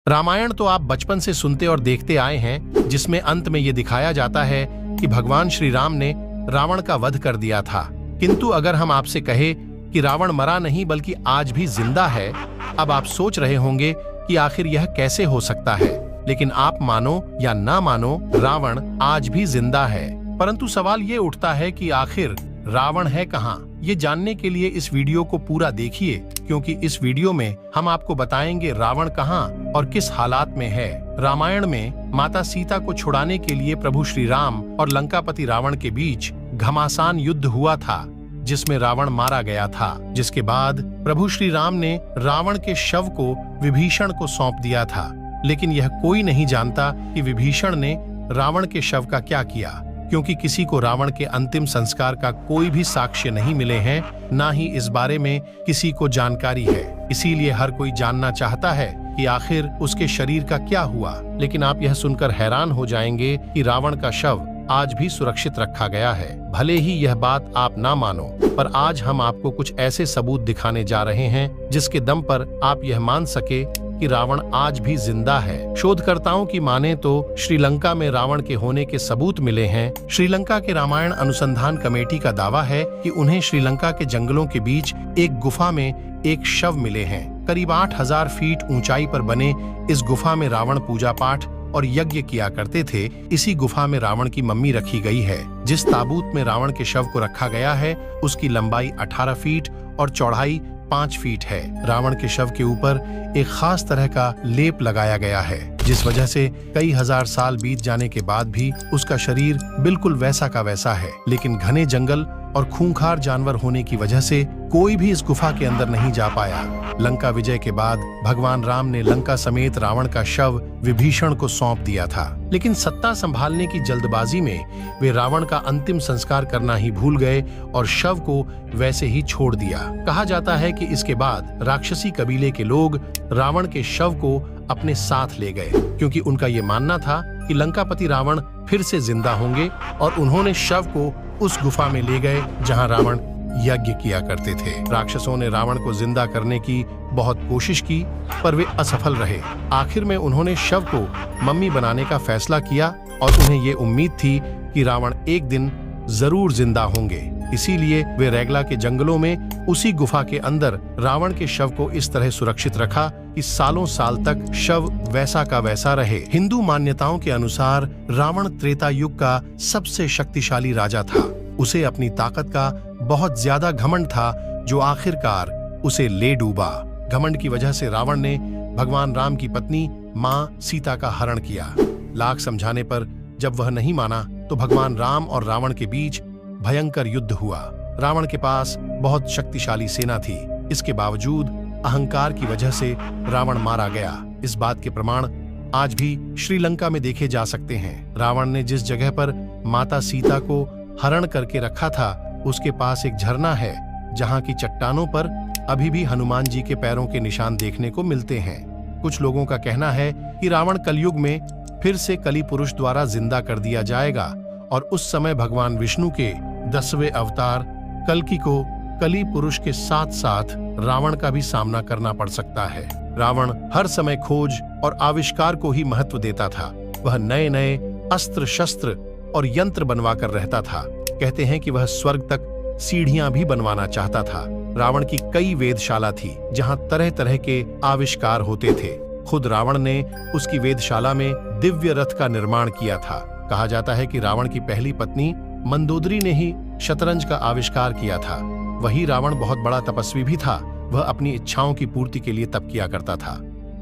रामायण तो आप बचपन से सुनते और देखते आए हैं, जिसमें अंत में ये दिखाया जाता है कि भगवान श्री राम ने रावण का वध कर दिया था। किंतु अगर हम आपसे कहें कि रावण मरा नहीं बल्कि आज भी जिंदा है, अब आप सोच रहे होंगे कि आखिर यह कैसे हो सकता है। लेकिन आप मानो या ना मानो, रावण आज भी जिंदा है। परंतु सवाल ये उठता है कि आखिर रावण है कहाँ? ये जानने के लिए इस वीडियो को पूरा देखिए, क्योंकि इस वीडियो में हम आपको बताएंगे रावण कहाँ और किस हालात में है। रामायण में माता सीता को छुड़ाने के लिए प्रभु श्री राम और लंकापति रावण के बीच घमासान युद्ध हुआ था, जिसमें रावण मारा गया था। जिसके बाद प्रभु श्री राम ने रावण के शव को विभीषण को सौंप दिया था। लेकिन यह कोई नहीं जानता कि विभीषण ने रावण के शव का क्या किया, क्योंकि किसी को रावण के अंतिम संस्कार का कोई भी साक्ष्य नहीं मिले हैं, ना ही इस बारे में किसी को जानकारी है। इसीलिए हर कोई जानना चाहता है कि आखिर उसके शरीर का क्या हुआ। लेकिन आप यह सुनकर हैरान हो जाएंगे कि रावण का शव आज भी सुरक्षित रखा गया है। भले ही यह बात आप ना मानो, पर आज हम आपको कुछ ऐसे सबूत दिखाने जा रहे हैं जिसके दम पर आप यह मान सके कि रावण आज भी जिंदा है। शोधकर्ताओं की माने तो श्रीलंका में रावण के होने के सबूत मिले हैं। श्रीलंका के रामायण अनुसंधान कमेटी का दावा है कि उन्हें श्रीलंका के जंगलों के बीच एक गुफा में एक शव मिले हैं। करीब 8000 फीट ऊंचाई पर बने इस गुफा में रावण पूजा पाठ और यज्ञ किया करते थे। इसी गुफा में रावण की मम्मी रखी गई है। जिस ताबूत में रावण के शव को रखा गया है, उसकी लंबाई 18 फीट और चौड़ाई 5 फीट है। रावण के शव के ऊपर एक खास तरह का लेप लगाया गया है, जिस वजह से कई हजार साल बीत जाने के बाद भी उसका शरीर बिल्कुल वैसा का वैसा है। लेकिन घने जंगल और खूंखार जानवर होने की वजह से कोई भी इस गुफा के अंदर नहीं जा पाया। लंका विजय के बाद भगवान राम ने लंका समेत रावण का शव विभीषण को सौंप दिया था। लेकिन सत्ता संभालने की जल्दबाजी में वे रावण का अंतिम संस्कार करना ही भूल गए और शव को वैसे ही छोड़ दिया। कहा जाता है कि इसके बाद राक्षसी कबीले के लोग रावण के शव को अपने साथ ले गए, क्योंकि उनका ये मानना था कि लंकापति रावण फिर से जिंदा होंगे, और उन्होंने शव को उस गुफा में ले गए जहां रावण यज्ञ किया करते थे। राक्षसों ने रावण को जिंदा करने की बहुत कोशिश की, पर वे असफल रहे। आखिर में उन्होंने शव को मम्मी बनाने का फैसला किया और उन्हें ये उम्मीद थी कि रावण एक दिन जरूर जिंदा होंगे। इसीलिए वे रैगला के जंगलों में उसी गुफा के अंदर रावण के शव को इस तरह सुरक्षित रखा कि सालों साल तक शव वैसा का वैसा रहे। हिंदू मान्यताओं के अनुसार रावण त्रेता युग का सबसे शक्तिशाली राजा था। उसे अपनी ताकत का बहुत ज्यादा घमंड था, जो आखिरकार उसे ले डूबा। घमंड की वजह से रावण ने भगवान राम की पत्नी मां सीता का हरण किया। लाख समझाने पर जब वह नहीं माना तो भगवान राम और रावण के बीच भयंकर युद्ध हुआ। रावण के पास बहुत शक्तिशाली सेना थी। इसके बावजूद अहंकार की वजह से रावण मारा गया। इस बात के प्रमाण आज भी श्रीलंका में देखे जा सकते हैं। रावण ने जिस जगह पर माता सीता को हरण करके रखा था, उसके पास एक झरना है, जहां की चट्टानों पर अभी भी हनुमान जी के पैरों के निशान देखने को मिलते हैं। कुछ लोगों का कहना है कि रावण कलयुग में फिर से कली पुरुष द्वारा जिंदा कर दिया जाएगा, और उस समय भगवान विष्णु के 10वें अवतार कल्कि को कली पुरुष के साथ साथ रावण का भी सामना करना पड़ सकता है। रावण हर समय खोज और आविष्कार को ही महत्व देता था। वह नए नए अस्त्र शस्त्र और यंत्र बनवा कर रहता था। कहते हैं कि वह स्वर्ग तक सीढ़ियां भी बनवाना चाहता था। रावण की कई वेधशाला थी, जहां तरह तरह के आविष्कार होते थे। खुद रावण ने उसकी वेधशाला में दिव्य रथ का निर्माण किया था। कहा जाता है कि रावण की पहली पत्नी मंदोदरी ने ही शतरंज का आविष्कार किया था। वही रावण बहुत बड़ा तपस्वी भी था। वह अपनी इच्छाओं की पूर्ति के लिए तप किया करता था।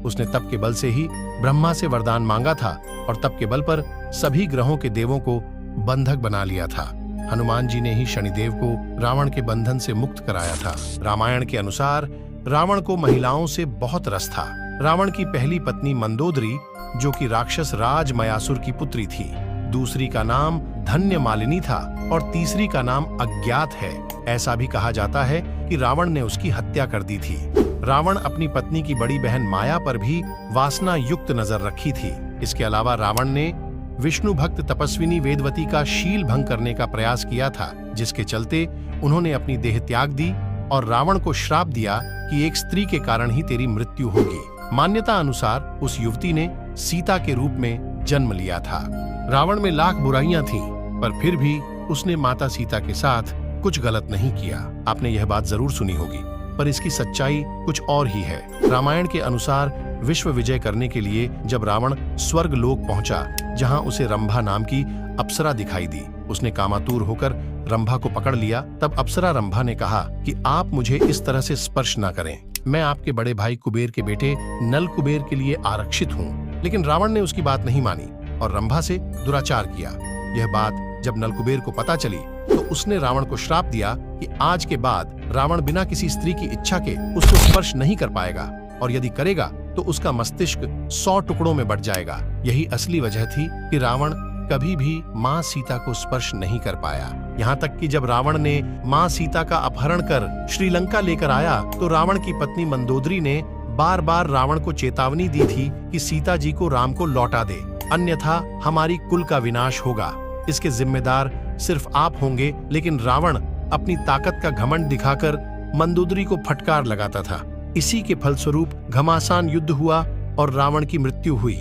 उसने तप के बल से ही ब्रह्मा से वरदान मांगा था, और तप के बल पर सभी ग्रहों के देवों को बंधक बना लिया था। हनुमान जी ने ही शनिदेव को रावण के बंधन से मुक्त कराया था। रामायण के अनुसार रावण को महिलाओं से बहुत रस था। रावण की पहली पत्नी मंदोदरी, जो कि राक्षस राज मयासुर की पुत्री थी, दूसरी का नाम धन्य मालिनी था और तीसरी का नाम अज्ञात है। ऐसा भी कहा जाता है कि रावण ने उसकी हत्या कर दी थी। रावण अपनी पत्नी की बड़ी बहन माया पर भी वासना युक्त नजर रखी थी। इसके अलावा रावण ने विष्णु भक्त तपस्विनी वेदवती का शील भंग करने का प्रयास किया था, जिसके चलते उन्होंने अपनी देह त्याग दी और रावण को श्राप दिया कि एक स्त्री के कारण ही तेरी मृत्यु होगी। मान्यता अनुसार उस युवती ने सीता के रूप में जन्म लिया था। रावण में लाख बुराइयां थीं, पर फिर भी उसने माता सीता के साथ कुछ गलत नहीं किया। आपने यह बात जरूर सुनी होगी, पर इसकी सच्चाई कुछ और ही है। रामायण के अनुसार विश्व विजय करने के लिए जब रावण स्वर्ग लोक पहुंचा, जहां उसे रंभा नाम की अप्सरा दिखाई दी, उसने कामातुर होकर रंभा को पकड़ लिया। तब अप्सरा रंभा ने कहा कि आप मुझे इस तरह से स्पर्श ना करें, मैं आपके बड़े भाई कुबेर के बेटे नल कुबेर के लिए आरक्षित हूँ। लेकिन रावण ने उसकी बात नहीं मानी और रंभा से दुराचार किया। यह बात जब नल कुबेर को पता चली तो उसने रावण को श्राप दिया कि आज के बाद रावण बिना किसी स्त्री की इच्छा के उसको स्पर्श नहीं कर पाएगा, और यदि करेगा तो उसका मस्तिष्क 100 टुकड़ों में बट जाएगा। यही असली वजह थी कि रावण कभी भी माँ सीता को स्पर्श नहीं कर पाया। यहाँ तक कि जब रावण ने माँ सीता का अपहरण कर श्रीलंका लेकर आया तो रावण की पत्नी मंदोदरी ने बार बार रावण को चेतावनी दी थी कि सीता जी को राम को लौटा दे, अन्यथा हमारी कुल का विनाश होगा। इसके जिम्मेदार सिर्फ आप होंगे। लेकिन रावण अपनी ताकत का घमंड दिखाकर मंदोदरी को फटकार लगाता था। इसी के फलस्वरूप घमासान युद्ध हुआ और रावण की मृत्यु हुई।